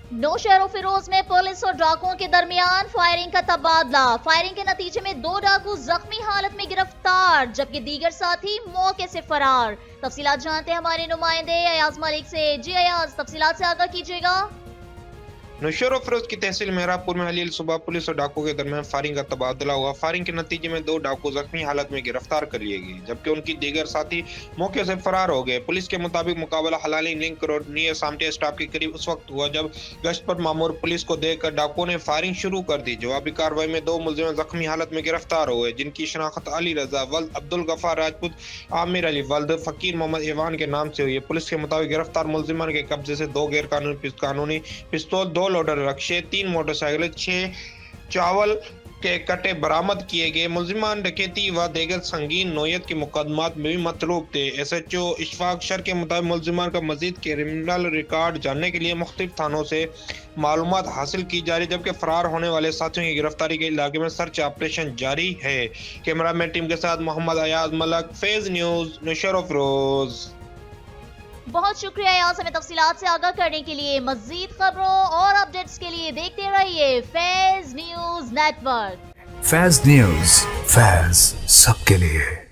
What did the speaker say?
नौशहर फिरोज में पुलिस और डाकुओं के दरमियान फायरिंग का तबादला। फायरिंग के नतीजे में 2 डाकू जख्मी हालत में गिरफ्तार, जबकि दीगर साथी मौके से फरार। तफसीलात जानते हैं हमारे नुमाइंदे अयाज मलिक से। जी अयाज, तफसीलात से आगाह कीजिएगा। नौशहर और फिरोज की तहसील मेहरापुर में अलील सुबह पुलिस और डाकुओं के दरमियान फायरिंग का तबादला हुआ। फायरिंग के नतीजे में 2 डाकू जख्मी हालत में गिरफ्तार कर लिए गए, जबकि उनकी दीगर साथी मौके से फरार हो गए। पुलिस के मुताबिक मुकाबला हलाली लिंक रोड नियर सामटे स्टॉप के करीब उस वक्त हुआ जब गश्त पर मामूर पुलिस को देखकर डाकुओं ने फायरिंग शुरू कर दी। जवाबी कार्रवाई में 2 मुलजिम जख्मी हालत में गिरफ्तार हुए, जिनकी शनाख्त अली रजा वल्द अब्दुल गफार राजपूत, आमिर अली वल्द फकीर मोहम्मद ईवान के नाम से हुई है। पुलिस के मुताबिक गिरफ्तार मुलजिमान के कब्जे से 2 गैर कानूनी पिस्तौल, 2 लोडर रक्शे, 3 मोटरसाइकिल, 6 चावल के कट्टे बरामद किए गए। मुलजिमान डकैती व दीगर संगीन नौयत के मुकदमात में भी मतलूब थे। SHO इशफाक शर के मुताबिक मुलजिमान का मजीद क्रिमिनल रिकॉर्ड जानने के लिए मुख्तलिफ थानों से मालूमात हासिल की जा रही, जबकि फरार होने वाले साथियों की गिरफ्तारी के इलाके में सर्च ऑपरेशन जारी है। कैमरामैन टीम के साथ मोहम्मद अयाज मलक, फेज न्यूज, नौशहर फिरोज। बहुत शुक्रिया अयाज, हमें तफसीलात से आगाह करने के लिए। मजीद खबरों और अपडेट्स के लिए देखते रहिए Faiz news network. Faiz news, Faiz सबके लिए।